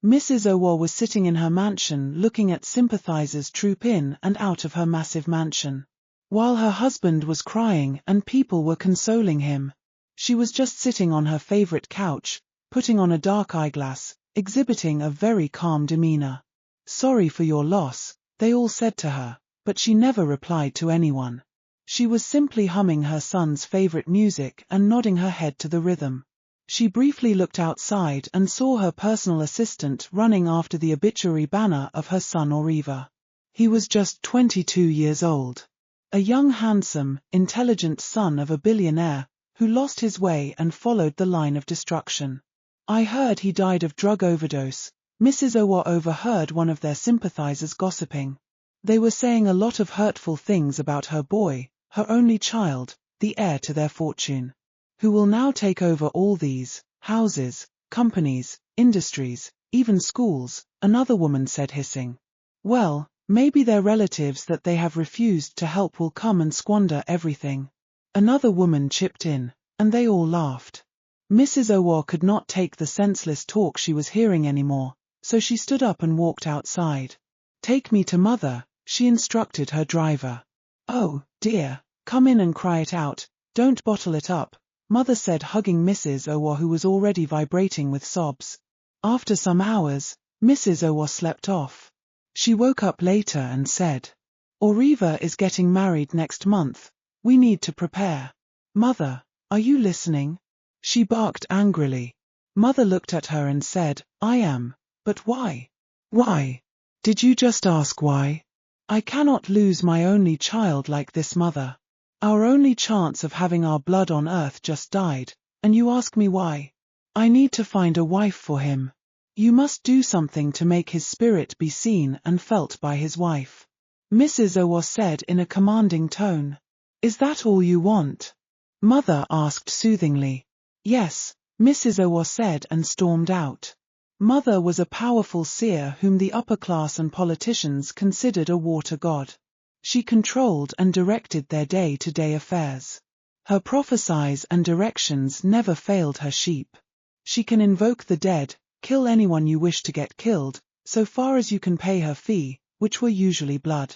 Mrs. Owa was sitting in her mansion looking at sympathizers troop in and out of her massive mansion. While her husband was crying and people were consoling him, she was just sitting on her favorite couch, putting on a dark eyeglass, exhibiting a very calm demeanor. "Sorry for your loss," they all said to her, but she never replied to anyone. She was simply humming her son's favorite music and nodding her head to the rhythm. She briefly looked outside and saw her personal assistant running after the obituary banner of her son Oriva. He was just 22 years old. A young, handsome, intelligent son of a billionaire, who lost his way and followed the line of destruction. "I heard he died of drug overdose," Mrs. Owa overheard one of their sympathizers gossiping. They were saying a lot of hurtful things about her boy, her only child, the heir to their fortune, who will now take over all these houses, companies, industries, even schools, another woman said, hissing. "Well, maybe their relatives that they have refused to help will come and squander everything." Another woman chipped in, and they all laughed. Mrs. Owa could not take the senseless talk she was hearing anymore, so she stood up and walked outside. "Take me to Mother," she instructed her driver. "Oh, dear, come in and cry it out, don't bottle it up," Mother said, hugging Mrs. Owa, who was already vibrating with sobs. After some hours, Mrs. Owa slept off. She woke up later and said, "Oriva is getting married next month. We need to prepare." "Mother, are you listening?" she barked angrily. Mother looked at her and said, "I am, but why?" "Why? Did you just ask why?" "I cannot lose my only child like this, Mother. Our only chance of having our blood on earth just died, and you ask me why? I need to find a wife for him. You must do something to make his spirit be seen and felt by his wife," Mrs. Owa said in a commanding tone. "Is that all you want?" Mother asked soothingly. "Yes," Mrs. Owa said and stormed out. Mother was a powerful seer whom the upper class and politicians considered a water god. She controlled and directed their day-to-day affairs. Her prophecies and directions never failed her sheep. She can invoke the dead, kill anyone you wish to get killed, so far as you can pay her fee, which were usually blood.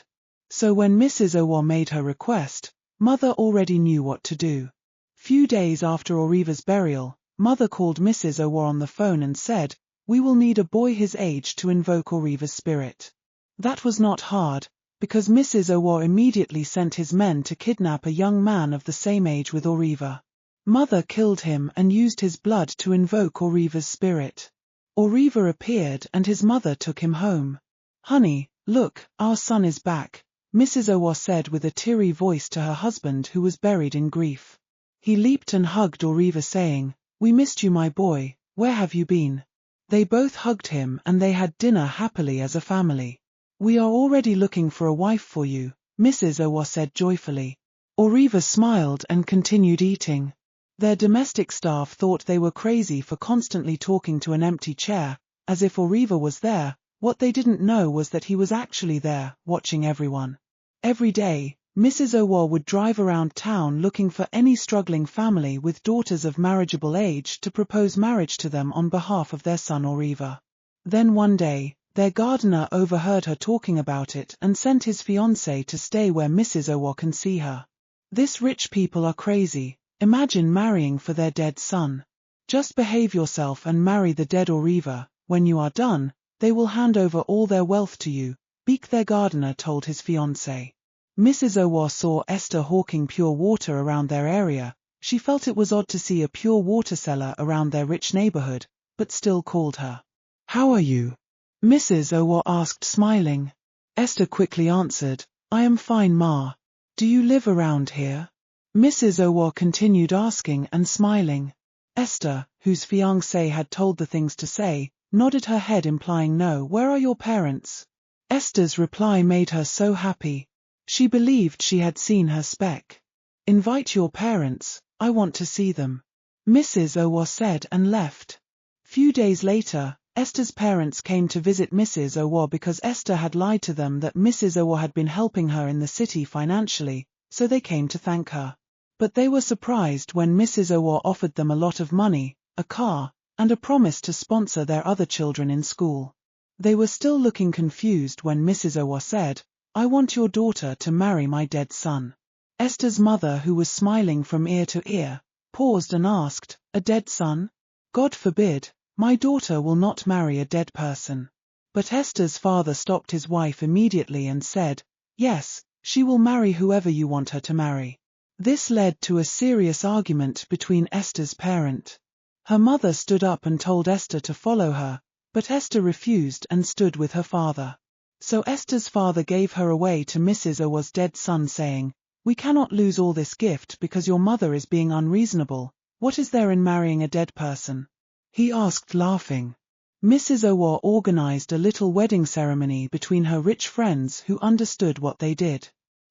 So when Mrs. Owa made her request, Mother already knew what to do. Few days after Oriva's burial, Mother called Mrs. Owa on the phone and said, "We will need a boy his age to invoke Oriva's spirit." That was not hard, because Mrs. Owa immediately sent his men to kidnap a young man of the same age with Oriva. Mother killed him and used his blood to invoke Oriva's spirit. Oriva appeared and his mother took him home. "Honey, look, our son is back," Mrs. Owa said with a teary voice to her husband, who was buried in grief. He leaped and hugged Oriva, saying, "We missed you, my boy, where have you been?" They both hugged him and they had dinner happily as a family. "We are already looking for a wife for you," Mrs. Owa said joyfully. Oriva smiled and continued eating. Their domestic staff thought they were crazy for constantly talking to an empty chair, as if Oriva was there. What they didn't know was that he was actually there, watching everyone. Every day, Mrs. Owa would drive around town looking for any struggling family with daughters of marriageable age to propose marriage to them on behalf of their son Oriva. Then one day, their gardener overheard her talking about it and sent his fiancée to stay where Mrs. Owa can see her. "This rich people are crazy. Imagine marrying for their dead son. Just behave yourself and marry the dead Oriva. When you are done, they will hand over all their wealth to you," Beek, their gardener, told his fiancée. Mrs. Owa saw Esther hawking pure water around their area. She felt it was odd to see a pure water seller around their rich neighborhood, but still called her. "How are you?" Mrs. Owa asked, smiling. Esther quickly answered, "I am fine, Ma. Do you live around here?" Mrs. Owa continued asking and smiling. Esther, whose fiancé had told the things to say, nodded her head implying no. "Where are your parents?" Esther's reply made her so happy. She believed she had seen her speck. "Invite your parents, I want to see them," Mrs. Owa said and left. Few days later, Esther's parents came to visit Mrs. Owa because Esther had lied to them that Mrs. Owa had been helping her in the city financially, so they came to thank her. But they were surprised when Mrs. Owa offered them a lot of money, a car, and a promise to sponsor their other children in school. They were still looking confused when Mrs. Owa said, "I want your daughter to marry my dead son." Esther's mother, who was smiling from ear to ear, paused and asked, "A dead son? God forbid, my daughter will not marry a dead person." But Esther's father stopped his wife immediately and said, "Yes, she will marry whoever you want her to marry." This led to a serious argument between Esther's parent. Her mother stood up and told Esther to follow her, but Esther refused and stood with her father. So Esther's father gave her away to Mrs. Owa's dead son, saying, "We cannot lose all this gift because your mother is being unreasonable. What is there in marrying a dead person?" he asked, laughing. Mrs. Owa organized a little wedding ceremony between her rich friends who understood what they did.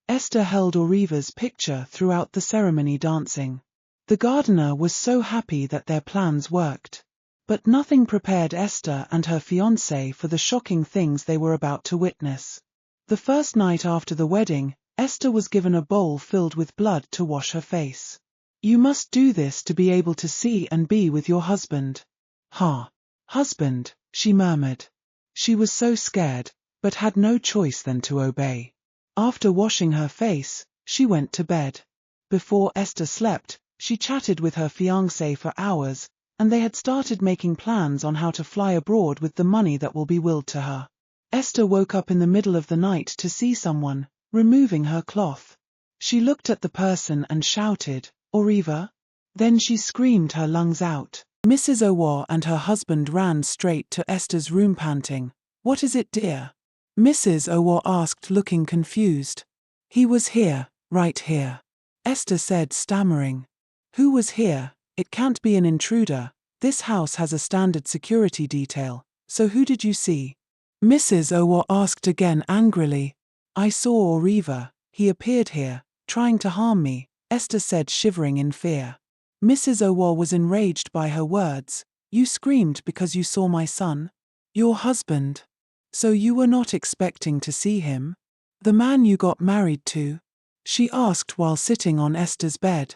Esther held Oriva's picture throughout the ceremony, dancing. The gardener was so happy that their plans worked. But nothing prepared Esther and her fiancé for the shocking things they were about to witness. The first night after the wedding, Esther was given a bowl filled with blood to wash her face. "You must do this to be able to see and be with your husband." "Ha! Husband," she murmured. She was so scared, but had no choice than to obey. After washing her face, she went to bed. Before Esther slept, she chatted with her fiancé for hours, and they had started making plans on how to fly abroad with the money that will be willed to her. Esther woke up in the middle of the night to see someone removing her cloth. She looked at the person and shouted, "Oriva?" Then she screamed her lungs out. Mrs. Owa and her husband ran straight to Esther's room, panting. "What is it, dear?" Mrs. Owa asked, looking confused. "He was here, right here," Esther said, stammering. "Who was here? It can't be an intruder. This house has a standard security detail, so who did you see?" Mrs. Owa asked again angrily. "I saw Oriva. He appeared here, trying to harm me," Esther said, shivering in fear. Mrs. Owa was enraged by her words. "You screamed because you saw my son? Your husband? So you were not expecting to see him? The man you got married to?" she asked while sitting on Esther's bed.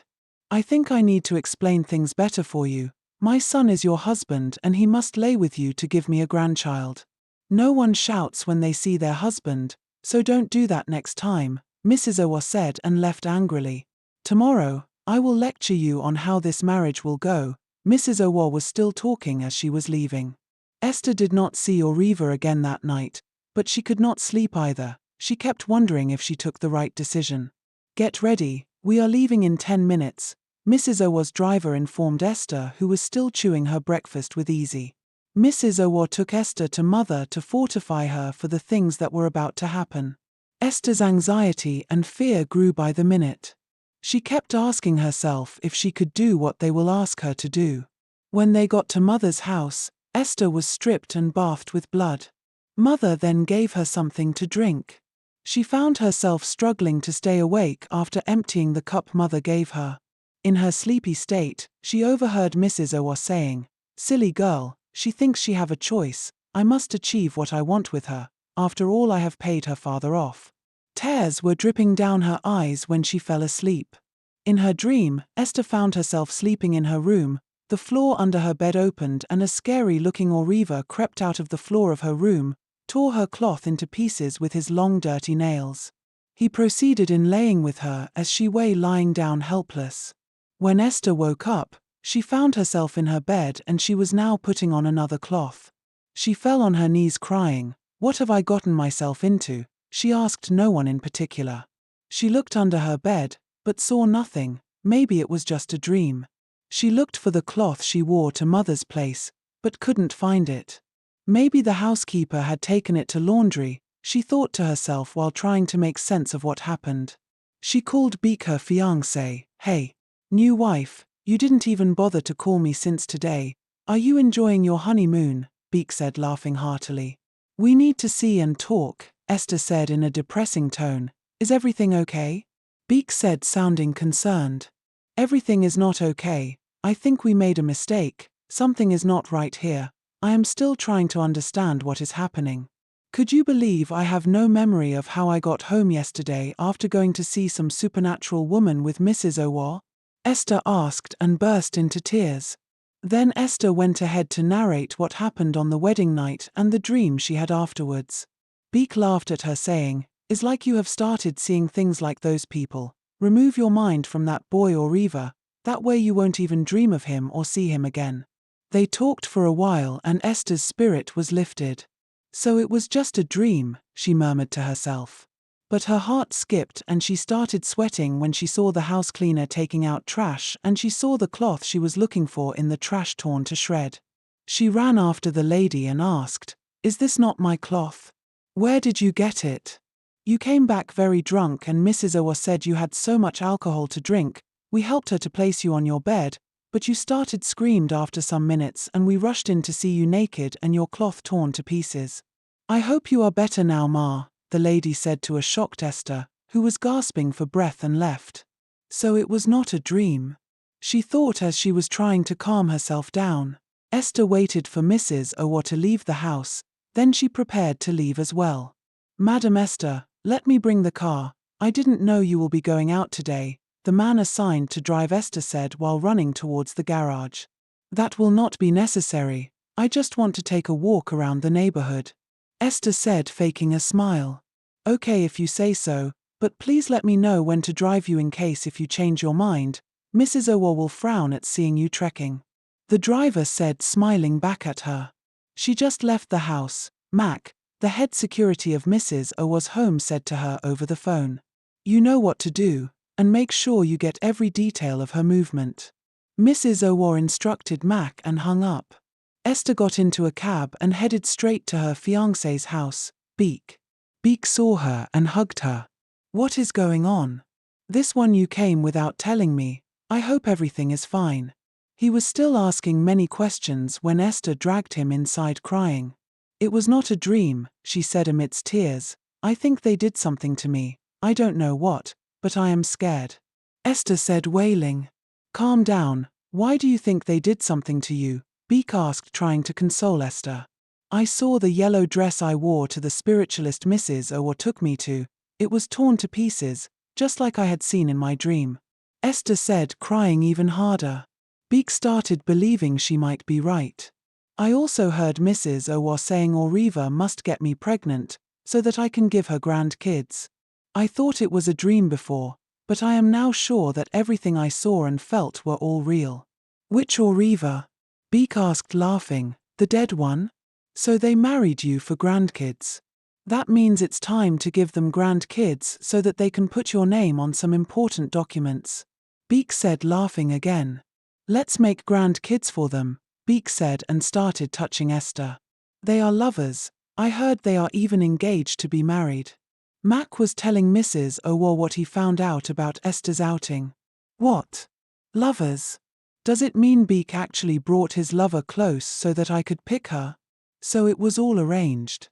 "I think I need to explain things better for you. My son is your husband and he must lay with you to give me a grandchild. No one shouts when they see their husband, so don't do that next time," Mrs. Owa said and left angrily. "Tomorrow, I will lecture you on how this marriage will go." Mrs. Owa was still talking as she was leaving. Esther did not see Oriva again that night, but she could not sleep either. She kept wondering if she took the right decision. "Get ready, we are leaving in 10 minutes, Mrs. Owa's driver informed Esther, who was still chewing her breakfast with ease. Mrs. Owa took Esther to Mother to fortify her for the things that were about to happen. Esther's anxiety and fear grew by the minute. She kept asking herself if she could do what they will ask her to do. When they got to Mother's house, Esther was stripped and bathed with blood. Mother then gave her something to drink. She found herself struggling to stay awake after emptying the cup Mother gave her. In her sleepy state, she overheard Mrs. Owa saying, "Silly girl, she thinks she have a choice. I must achieve what I want with her. After all, I have paid her father off." Tears were dripping down her eyes when she fell asleep. In her dream, Esther found herself sleeping in her room. The floor under her bed opened and a scary-looking Oriva crept out of the floor of her room, tore her cloth into pieces with his long dirty nails. He proceeded in laying with her as she lay lying down helpless. When Esther woke up, she found herself in her bed and she was now putting on another cloth. She fell on her knees crying, "What have I gotten myself into?" She asked no one in particular. She looked under her bed, but saw nothing. Maybe it was just a dream. She looked for the cloth she wore to Mother's place, but couldn't find it. Maybe the housekeeper had taken it to laundry, she thought to herself while trying to make sense of what happened. She called Beek, her fiancé. "Hey, new wife, you didn't even bother to call me since today. Are you enjoying your honeymoon?" Beek said, laughing heartily. "We need to see and talk," Esther said in a depressing tone. "Is everything okay?" Beek said, sounding concerned. "Everything is not okay. I think we made a mistake. Something is not right here. I am still trying to understand what is happening. Could you believe I have no memory of how I got home yesterday after going to see some supernatural woman with Mrs. Owa?" Esther asked and burst into tears. Then Esther went ahead to narrate what happened on the wedding night and the dream she had afterwards. Beek laughed at her, saying, "It's like you have started seeing things like those people. Remove your mind from that boy or Reva, that way you won't even dream of him or see him again." They talked for a while and Esther's spirit was lifted. So it was just a dream, she murmured to herself. But her heart skipped and she started sweating when she saw the house cleaner taking out trash and she saw the cloth she was looking for in the trash torn to shred. She ran after the lady and asked, "Is this not my cloth? Where did you get it? You came back very drunk and Mrs. Owa said you had so much alcohol to drink. We helped her to place you on your bed, but you screamed after some minutes and we rushed in to see you naked and your cloth torn to pieces. I hope you are better now, Ma," the lady said to a shocked Esther, who was gasping for breath, and left. So it was not a dream, she thought as she was trying to calm herself down. Esther waited for Mrs. Owa to leave the house, then she prepared to leave as well. "Madam Esther, let me bring the car. I didn't know you will be going out today," the man assigned to drive Esther said while running towards the garage. "That will not be necessary. I just want to take a walk around the neighborhood," Esther said, faking a smile. "Okay if you say so, but please let me know when to drive you in case if you change your mind. Mrs. Owa will frown at seeing you trekking," the driver said, smiling back at her. She just left the house, Mac, the head security of Mrs. Owa's home, said to her over the phone. "You know what to do, and make sure you get every detail of her movement." Mrs. Owa instructed Mac and hung up. Esther got into a cab and headed straight to her fiancé's house, Beek. Beek saw her and hugged her. "What is going on? This one you came without telling me. I hope everything is fine." He was still asking many questions when Esther dragged him inside crying. "It was not a dream," she said amidst tears. "I think they did something to me. I don't know what, but I am scared," Esther said, wailing. "Calm down. Why do you think they did something to you?" Beek asked, trying to console Esther. "I saw the yellow dress I wore to the spiritualist Mrs. Owa took me to. It was torn to pieces, just like I had seen in my dream," Esther said, crying even harder. Beek started believing she might be right. "I also heard Mrs. Owa saying Oriva must get me pregnant, so that I can give her grandkids. I thought it was a dream before, but I am now sure that everything I saw and felt were all real." "Which Oriva?" Beek asked, laughing. "The dead one? So they married you for grandkids. That means it's time to give them grandkids so that they can put your name on some important documents," Beek said, laughing again. "Let's make grandkids for them," Beek said, and started touching Esther. "They are lovers. I heard they are even engaged to be married." Mac was telling Mrs. Owa what he found out about Esther's outing. "What? Lovers? Does it mean Beek actually brought his lover close so that I could pick her? So it was all arranged."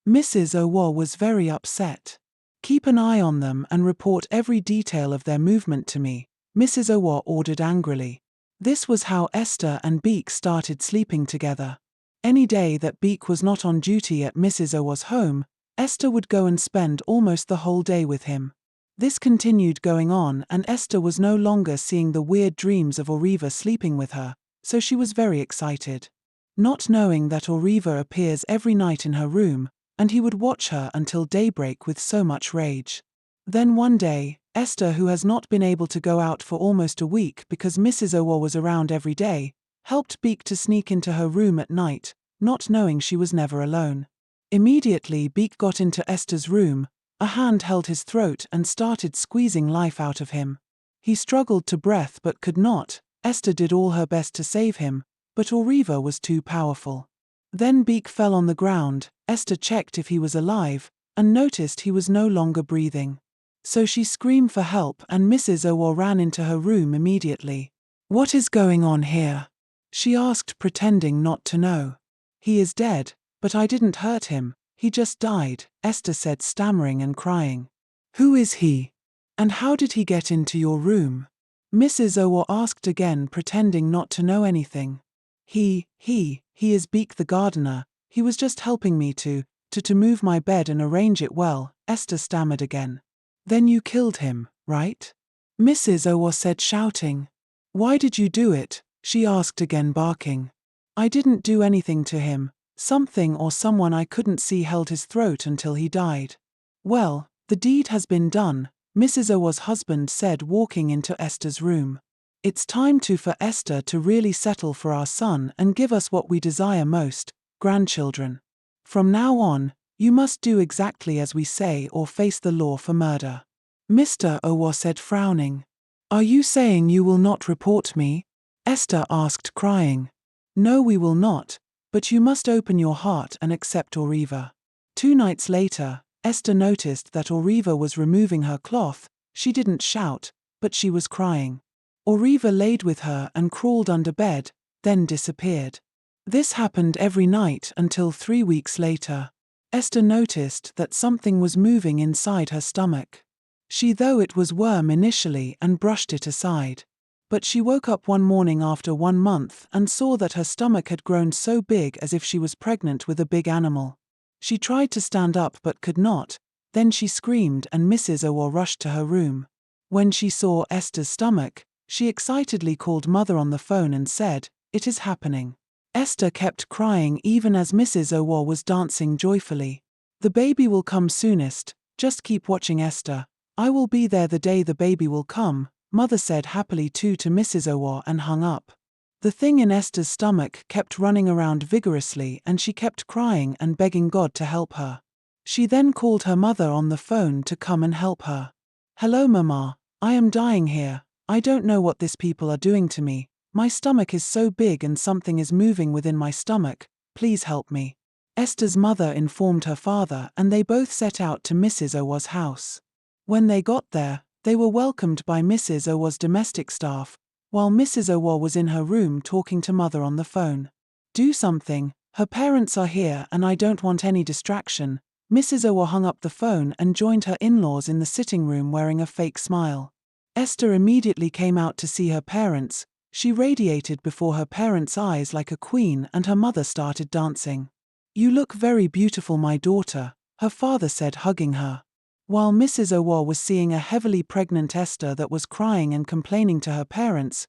Mrs. Owa was very upset. "Keep an eye on them and report every detail of their movement to me," Mrs. Owa ordered angrily. This was how Esther and Beek started sleeping together. Any day that Beek was not on duty at Mrs. Owa's home, Esther would go and spend almost the whole day with him. This continued going on, and Esther was no longer seeing the weird dreams of Oriva sleeping with her, so she was very excited. Not knowing that Oriva appears every night in her room, and he would watch her until daybreak with so much rage. Then one day, Esther, who has not been able to go out for almost a week because Mrs. Owa was around every day, helped Beek to sneak into her room at night, not knowing she was never alone. Immediately Beek got into Esther's room, a hand held his throat and started squeezing life out of him. He struggled to breath but could not. Esther did all her best to save him, but Oriva was too powerful. Then Beek fell on the ground. Esther checked if he was alive, and noticed he was no longer breathing. So she screamed for help and Mrs. Owa ran into her room immediately. "What is going on here?" she asked, pretending not to know. "He is dead, but I didn't hurt him. He just died," Esther said, stammering and crying. "Who is he? And how did he get into your room?" Mrs. Owa asked again, pretending not to know anything. He is Beek the gardener. He was just helping me to move my bed and arrange it well," Esther stammered again. "Then you killed him, right?" Mrs. Owa said, shouting. "Why did you do it?" she asked again, barking. I didn't do anything to him. Something or someone I couldn't see held his throat until he died. Well, the deed has been done, Mrs. Owa's husband said, walking into Esther's room. It's time for Esther to really settle for our son and give us what we desire most, grandchildren. From now on, you must do exactly as we say or face the law for murder. Mr. Owa said, frowning. Are you saying you will not report me? Esther asked, crying. No, we will not, but you must open your heart and accept Oriva. 2 nights later, Esther noticed that Oriva was removing her cloth. She didn't shout, but she was crying. Oriva laid with her and crawled under bed, then disappeared. This happened every night until 3 weeks later. Esther noticed that something was moving inside her stomach. She thought it was worm initially and brushed it aside. But she woke up one morning after 1 month and saw that her stomach had grown so big as if she was pregnant with a big animal. She tried to stand up but could not. Then she screamed and Mrs. Owa rushed to her room. When she saw Esther's stomach, she excitedly called Mother on the phone and said, "It is happening." Esther kept crying even as Mrs. Owa was dancing joyfully. "The baby will come soonest, just keep watching, Esther. I will be there the day the baby will come," Mother said happily too to Mrs. Owa and hung up. The thing in Esther's stomach kept running around vigorously and she kept crying and begging God to help her. She then called her mother on the phone to come and help her. "Hello, Mama, I am dying here. I don't know what these people are doing to me. My stomach is so big and something is moving within my stomach. Please help me." Esther's mother informed her father and they both set out to Mrs. Owa's house. When they got there, they were welcomed by Mrs. Owa's domestic staff, while Mrs. Owa was in her room talking to Mother on the phone. "Do something, her parents are here and I don't want any distraction." Mrs. Owa hung up the phone and joined her in-laws in the sitting room wearing a fake smile. Esther immediately came out to see her parents. She radiated before her parents' eyes like a queen and her mother started dancing. "You look very beautiful, my daughter," her father said, hugging her. While Mrs. Owa was seeing a heavily pregnant Esther that was crying and complaining to her parents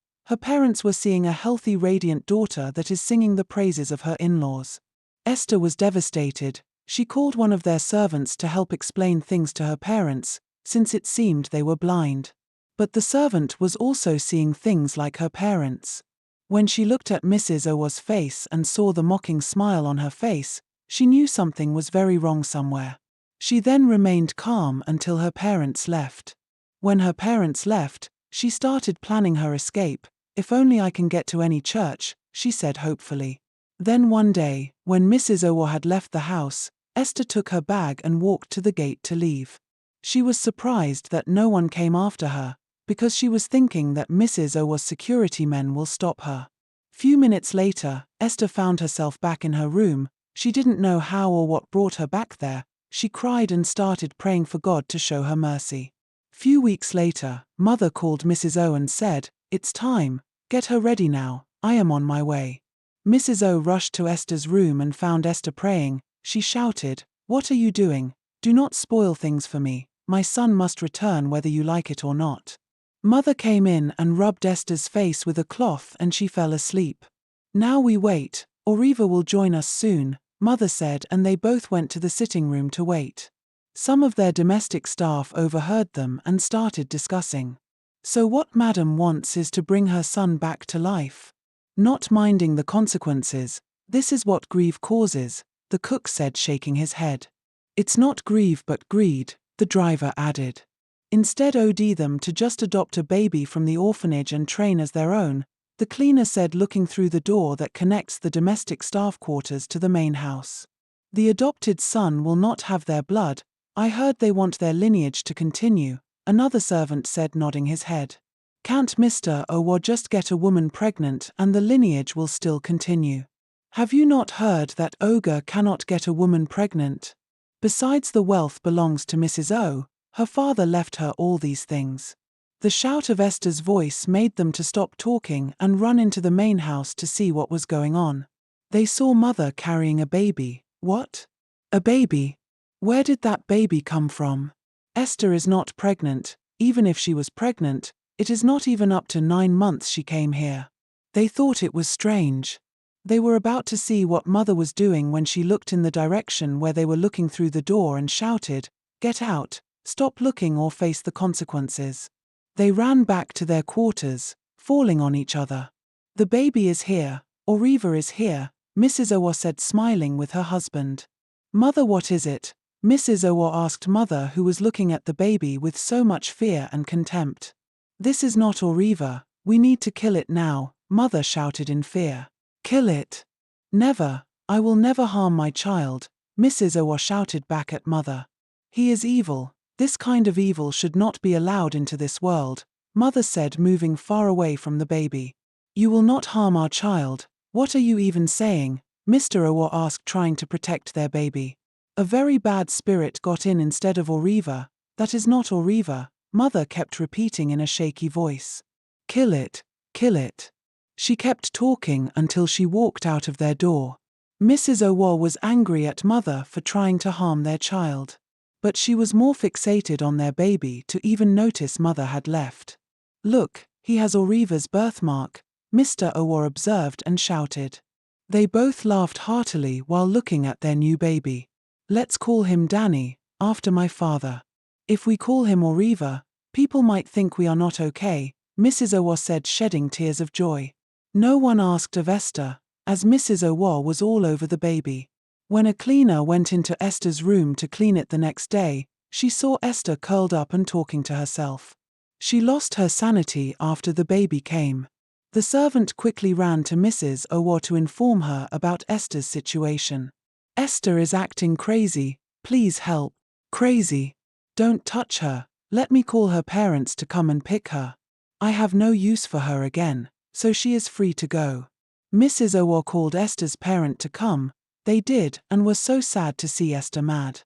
were seeing a healthy, radiant daughter that is singing the praises of her in-laws. Esther was devastated. She called one of their servants to help explain things to her parents, since it seemed they were blind. But the servant was also seeing things like her parents. When she looked at Mrs. Owa's face and saw the mocking smile on her face, she knew something was very wrong somewhere. She then remained calm until her parents left. When her parents left, she started planning her escape. "If only I can get to any church," she said hopefully. Then one day, when Mrs. Owa had left the house, Esther took her bag and walked to the gate to leave. She was surprised that no one came after her, because she was thinking that Mrs. Owa's security men will stop her. Few minutes later, Esther found herself back in her room. She didn't know how or what brought her back there. She cried and started praying for God to show her mercy. Few weeks later, Mother called Mrs. O and said, "It's time, get her ready now, I am on my way." Mrs. O rushed to Esther's room and found Esther praying. She shouted, "What are you doing? Do not spoil things for me. My son must return whether you like it or not." Mother came in and rubbed Esther's face with a cloth and she fell asleep. "Now we wait, Oriva will join us soon," Mother said, and they both went to the sitting room to wait. Some of their domestic staff overheard them and started discussing. "So what Madam wants is to bring her son back to life. Not minding the consequences, this is what grief causes," the cook said, shaking his head. "It's not grief but greed," the driver added. "Instead OD them to just adopt a baby from the orphanage and train as their own," the cleaner said, looking through the door that connects the domestic staff quarters to the main house. "The adopted son will not have their blood. I heard they want their lineage to continue," another servant said, nodding his head. "Can't Mr. Owa just get a woman pregnant and the lineage will still continue? Have you not heard that Oga cannot get a woman pregnant? Besides, the wealth belongs to Mrs. O. Her father left her all these things." The shout of Esther's voice made them to stop talking and run into the main house to see what was going on. They saw Mother carrying a baby. "What? A baby? Where did that baby come from? Esther is not pregnant. Even if she was pregnant, it is not even up to 9 months she came here." They thought it was strange. They were about to see what Mother was doing when she looked in the direction where they were looking through the door and shouted, "Get out, stop looking or face the consequences." They ran back to their quarters, falling on each other. "The baby is here, Oriva is here," Mrs. Owa said, smiling with her husband. "Mother, what is it?" Mrs. Owa asked Mother, who was looking at the baby with so much fear and contempt. "This is not Oriva, we need to kill it now," Mother shouted in fear. "Kill it? Never, I will never harm my child," Mrs. Owa shouted back at Mother. "He is evil, this kind of evil should not be allowed into this world," Mother said, moving far away from the baby. "You will not harm our child, what are you even saying?" Mr. Owa asked, trying to protect their baby. "A very bad spirit got in instead of Oriva, that is not Oriva," Mother kept repeating in a shaky voice. "Kill it, kill it." She kept talking until she walked out of their door. Mrs. Owa was angry at Mother for trying to harm their child. But she was more fixated on their baby to even notice Mother had left. "Look, he has Oriva's birthmark," Mr. Owa observed and shouted. They both laughed heartily while looking at their new baby. "Let's call him Danny, after my father. If we call him Oriva, people might think we are not okay," Mrs. Owa said, shedding tears of joy. No one asked of Esther, as Mrs. Owa was all over the baby. When a cleaner went into Esther's room to clean it the next day, she saw Esther curled up and talking to herself. She lost her sanity after the baby came. The servant quickly ran to Mrs. Owa to inform her about Esther's situation. "Esther is acting crazy, please help." "Crazy? Don't touch her, let me call her parents to come and pick her. I have no use for her again, so she is free to go." Mrs. Owa called Esther's parent to come. They did, and were so sad to see Esther mad.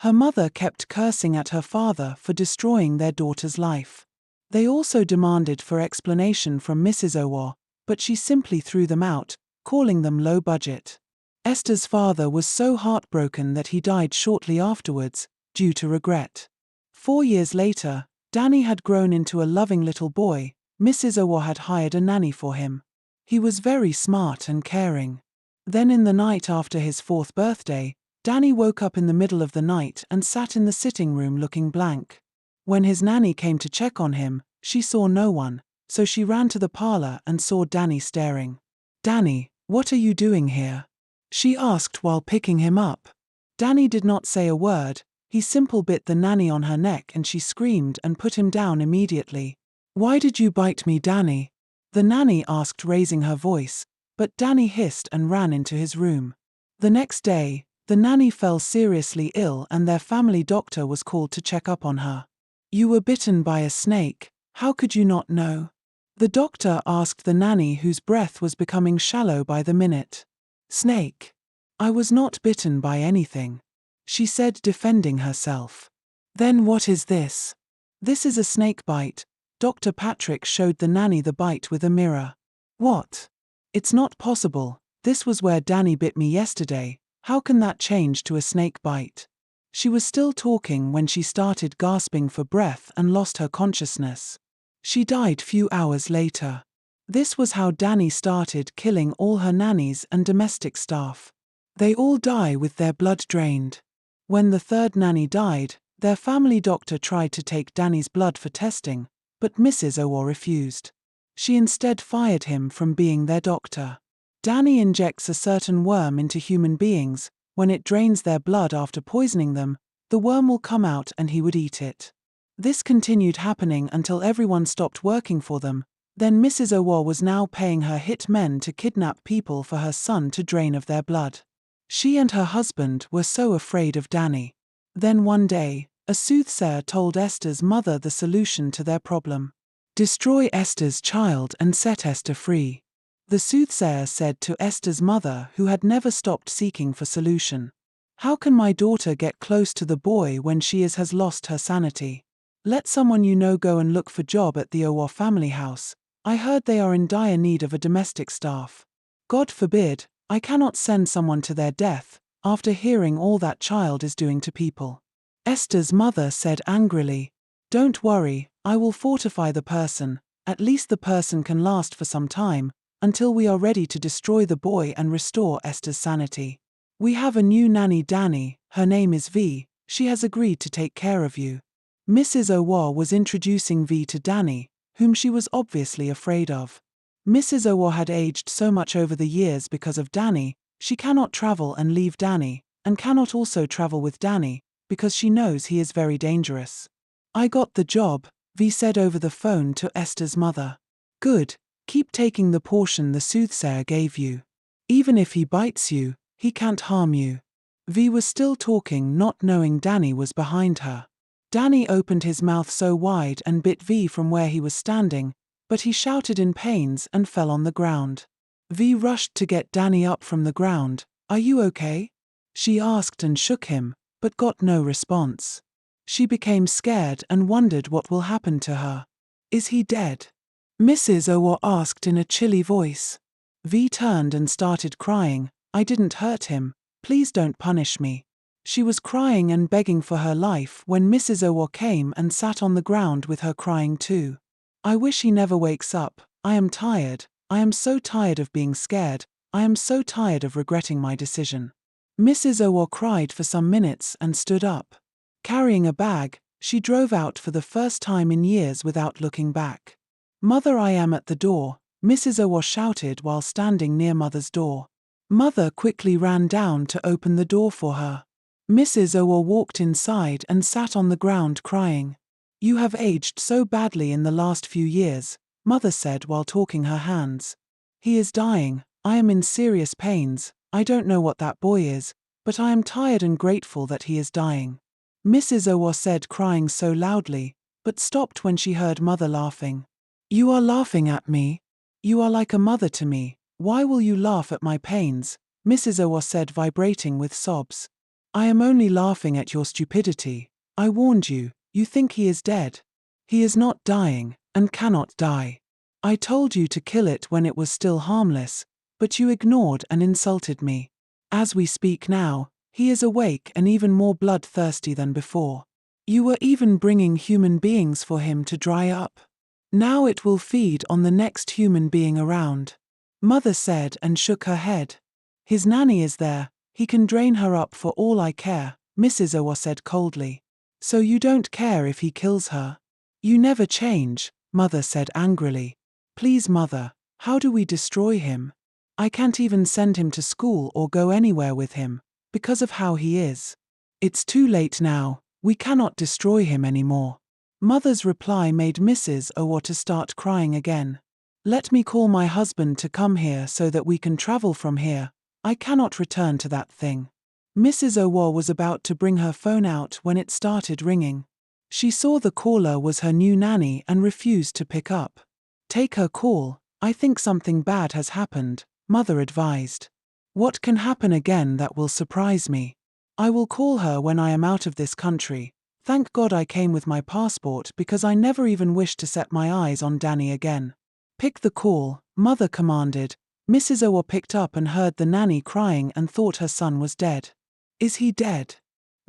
Her mother kept cursing at her father for destroying their daughter's life. They also demanded for explanation from Mrs. Owa, but she simply threw them out, calling them low budget. Esther's father was so heartbroken that he died shortly afterwards, due to regret. 4 years later, Danny had grown into a loving little boy. Mrs. Owa had hired a nanny for him. He was very smart and caring. Then in the night after his 4th birthday, Danny woke up in the middle of the night and sat in the sitting room looking blank. When his nanny came to check on him, she saw no one, so she ran to the parlor and saw Danny staring. "Danny, what are you doing here?" she asked while picking him up. Danny did not say a word, he simply bit the nanny on her neck and she screamed and put him down immediately. "Why did you bite me, Danny?" the nanny asked, raising her voice, but Danny hissed and ran into his room. The next day, the nanny fell seriously ill and their family doctor was called to check up on her. "You were bitten by a snake, how could you not know?" the doctor asked the nanny, whose breath was becoming shallow by the minute. "Snake? I was not bitten by anything," she said, defending herself. "Then what is this?" "This is a snake bite." Dr. Patrick showed the nanny the bite with a mirror. "What? It's not possible, this was where Danny bit me yesterday, how can that change to a snake bite?" She was still talking when she started gasping for breath and lost her consciousness. She died few hours later. This was how Danny started killing all her nannies and domestic staff. They all die with their blood drained. When the 3rd nanny died, their family doctor tried to take Danny's blood for testing, but Mrs. Owa refused. She instead fired him from being their doctor. Danny injects a certain worm into human beings. When it drains their blood after poisoning them, the worm will come out and he would eat it. This continued happening until everyone stopped working for them. Then Mrs. Owa was now paying her hit men to kidnap people for her son to drain of their blood. She and her husband were so afraid of Danny. Then one day, a soothsayer told Esther's mother the solution to their problem. "Destroy Esther's child and set Esther free." The soothsayer said to Esther's mother, who had never stopped seeking for solution. "How can my daughter get close to the boy when she has lost her sanity? Let someone you know go and look for job at the Owa family house. I heard they are in dire need of a domestic staff." "God forbid, I cannot send someone to their death, after hearing all that child is doing to people." Esther's mother said angrily. "Don't worry, I will fortify the person, at least the person can last for some time, until we are ready to destroy the boy and restore Esther's sanity. We have a new nanny, Danny, her name is V, she has agreed to take care of you. Mrs. Owa was introducing V to Danny, whom she was obviously afraid of. Mrs. Owa had aged so much over the years because of Danny, she cannot travel and leave Danny, and cannot also travel with Danny, because she knows he is very dangerous. I got the job, V said over the phone to Esther's mother. Good, keep taking the portion the soothsayer gave you. Even if he bites you, he can't harm you. V was still talking, not knowing Danny was behind her. Danny opened his mouth so wide and bit V from where he was standing, but he shouted in pains and fell on the ground. V rushed to get Danny up from the ground. Are you okay? She asked and shook him, but got no response. She became scared and wondered what will happen to her. Is he dead? Mrs. Owa asked in a chilly voice. V turned and started crying. I didn't hurt him, please don't punish me. She was crying and begging for her life when Mrs. Owa came and sat on the ground with her crying too. I wish he never wakes up, I am tired, I am so tired of being scared, I am so tired of regretting my decision. Mrs. Owa cried for some minutes and stood up. Carrying a bag, she drove out for the first time in years without looking back. Mother, I am at the door, Mrs. Owa shouted while standing near Mother's door. Mother quickly ran down to open the door for her. Mrs. Owa walked inside and sat on the ground crying. You have aged so badly in the last few years, Mother said while talking her hands. He is dying, I am in serious pains, I don't know what that boy is, but I am tired and grateful that he is dying. Mrs. Owa said, crying so loudly, but stopped when she heard Mother laughing. You are laughing at me? You are like a mother to me, why will you laugh at my pains? Mrs. Owa said, vibrating with sobs. I am only laughing at your stupidity. I warned you, you think he is dead. He is not dying, and cannot die. I told you to kill it when it was still harmless, but you ignored and insulted me. As we speak now, he is awake and even more bloodthirsty than before. You were even bringing human beings for him to dry up. Now it will feed on the next human being around. Mother said and shook her head. His nanny is there, he can drain her up for all I care, Mrs. Owa said coldly. So you don't care if he kills her? You never change, Mother said angrily. Please Mother, how do we destroy him? I can't even send him to school or go anywhere with him, because of how he is. It's too late now, we cannot destroy him anymore. Mother's reply made Mrs. Owa to start crying again. Let me call my husband to come here so that we can travel from here. I cannot return to that thing. Mrs. Owa was about to bring her phone out when it started ringing. She saw the caller was her new nanny and refused to pick up. Take her call, I think something bad has happened, Mother advised. What can happen again that will surprise me? I will call her when I am out of this country. Thank God I came with my passport because I never even wished to set my eyes on Danny again. Pick the call, Mother commanded. Mrs. Owa picked up and heard the nanny crying and thought her son was dead. Is he dead?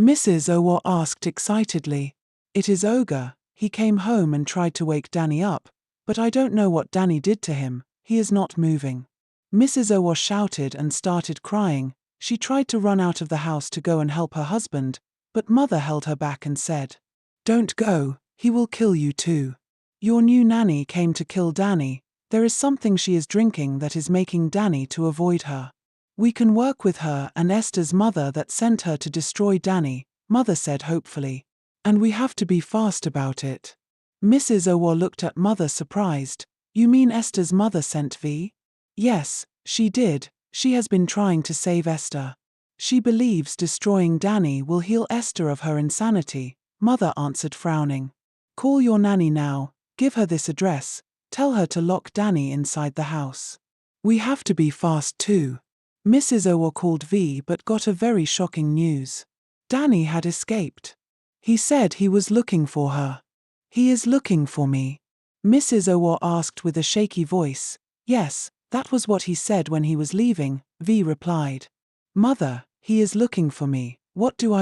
Mrs. Owa asked excitedly. It is Ogre, he came home and tried to wake Danny up, but I don't know what Danny did to him, he is not moving. Mrs. Owa shouted and started crying. She tried to run out of the house to go and help her husband, but Mother held her back and said, Don't go, he will kill you too. Your new nanny came to kill Danny, there is something she is drinking that is making Danny to avoid her. We can work with her and Esther's mother that sent her to destroy Danny, Mother said hopefully. And we have to be fast about it. Mrs. Owa looked at Mother surprised. You mean Esther's mother sent V? Yes, she did, she has been trying to save Esther. She believes destroying Danny will heal Esther of her insanity, Mother answered frowning. Call your nanny now, give her this address, tell her to lock Danny inside the house. We have to be fast too. Mrs. Owa called V but got a very shocking news. Danny had escaped. He said he was looking for her. He is looking for me. Mrs. Owa asked with a shaky voice. Yes, that was what he said when he was leaving, V replied. Mother, he is looking for me, what do?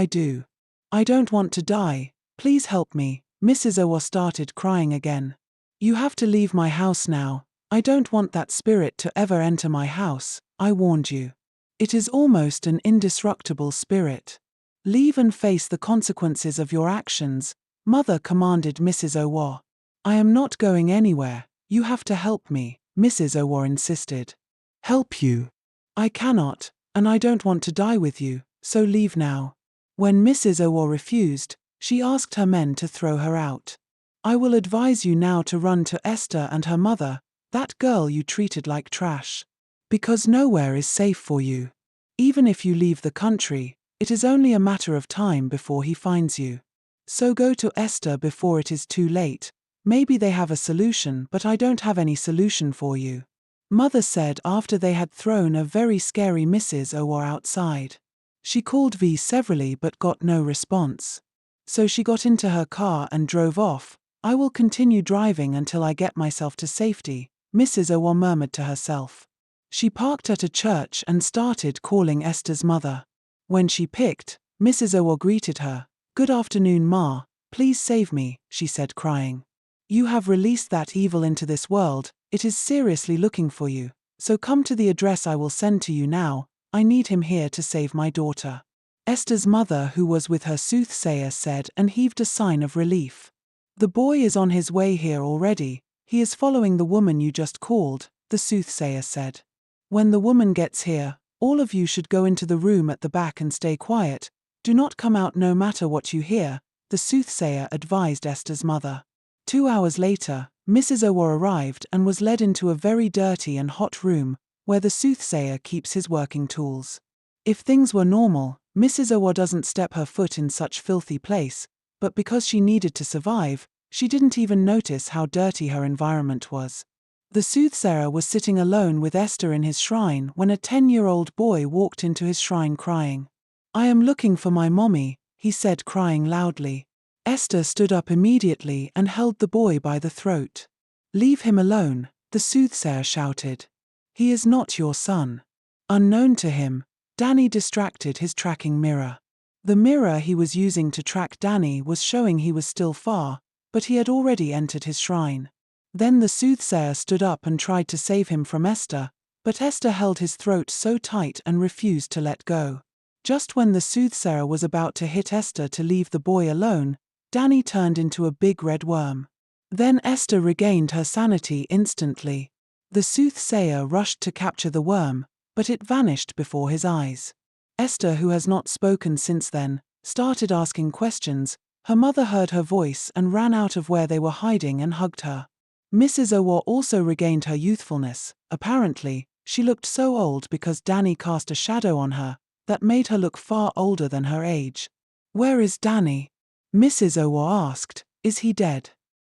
I don't want to die, please help me. Mrs. Owa started crying again. You have to leave my house now, I don't want that spirit to ever enter my house, I warned you. It is almost an indestructible spirit. Leave and face the consequences of your actions, Mother commanded Mrs. Owa. I am not going anywhere, you have to help me, Mrs. Owa insisted. Help you? I cannot, and I don't want to die with you, so leave now. When Mrs. Owa refused, she asked her men to throw her out. I will advise you now to run to Esther and her mother, that girl you treated like trash. Because nowhere is safe for you. Even if you leave the country, it is only a matter of time before he finds you. So go to Esther before it is too late. Maybe they have a solution, but I don't have any solution for you. Mother said after they had thrown a very scary Mrs. Owa outside. She called V severally but got no response. So she got into her car and drove off. I will continue driving until I get myself to safety, Mrs. Owa murmured to herself. She parked at a church and started calling Esther's mother. When she picked, Mrs. Owa greeted her. Good afternoon, Ma. Please save me, she said crying. You have released that evil into this world, it is seriously looking for you, so come to the address I will send to you now, I need him here to save my daughter. Esther's mother, who was with her soothsayer, said and heaved a sign of relief. The boy is on his way here already, he is following the woman you just called, the soothsayer said. When the woman gets here, all of you should go into the room at the back and stay quiet, do not come out no matter what you hear, the soothsayer advised Esther's mother. 2 hours later, Mrs. Owa arrived and was led into a very dirty and hot room, where the soothsayer keeps his working tools. If things were normal, Mrs. Owa doesn't step her foot in such filthy place, but because she needed to survive, she didn't even notice how dirty her environment was. The soothsayer was sitting alone with Esther in his shrine when a 10-year-old boy walked into his shrine crying. I am looking for my mommy, he said crying loudly. Esther stood up immediately and held the boy by the throat. Leave him alone, the soothsayer shouted. He is not your son. Unknown to him, Danny distracted his tracking mirror. The mirror he was using to track Danny was showing he was still far, but he had already entered his shrine. Then the soothsayer stood up and tried to save him from Esther, but Esther held his throat so tight and refused to let go. Just when the soothsayer was about to hit Esther to leave the boy alone, Danny turned into a big red worm. Then Esther regained her sanity instantly. The soothsayer rushed to capture the worm, but it vanished before his eyes. Esther, who has not spoken since then, started asking questions. Her mother heard her voice and ran out of where they were hiding and hugged her. Mrs. Owa also regained her youthfulness. Apparently, she looked so old because Danny cast a shadow on her that made her look far older than her age. Where is Danny? Mrs. Owa asked. Is he dead?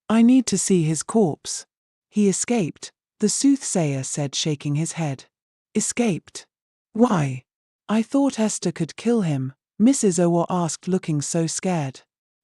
I need to see his corpse. He escaped, the soothsayer said, shaking his head. Escaped? Why? I thought Esther could kill him, Mrs. Owa asked, looking so scared.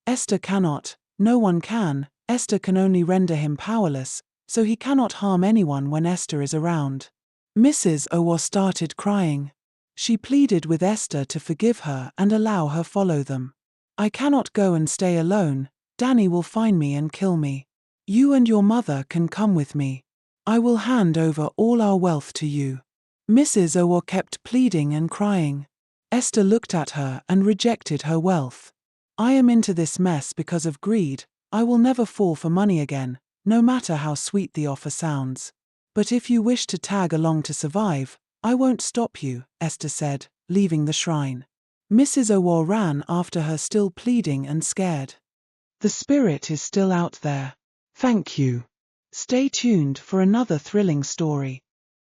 Esther cannot, no one can, Esther can only render him powerless, so he cannot harm anyone when Esther is around. Mrs. Owa started crying. She pleaded with Esther to forgive her and allow her follow them. I cannot go and stay alone, Danny will find me and kill me. You and your mother can come with me. I will hand over all our wealth to you. Mrs. Owa kept pleading and crying. Esther looked at her and rejected her wealth. I am into this mess because of greed, I will never fall for money again, no matter how sweet the offer sounds. But if you wish to tag along to survive, I won't stop you, Esther said, leaving the shrine. Mrs. Owa ran after her, still pleading and scared. The spirit is still out there. Thank you. Stay tuned for another thrilling story.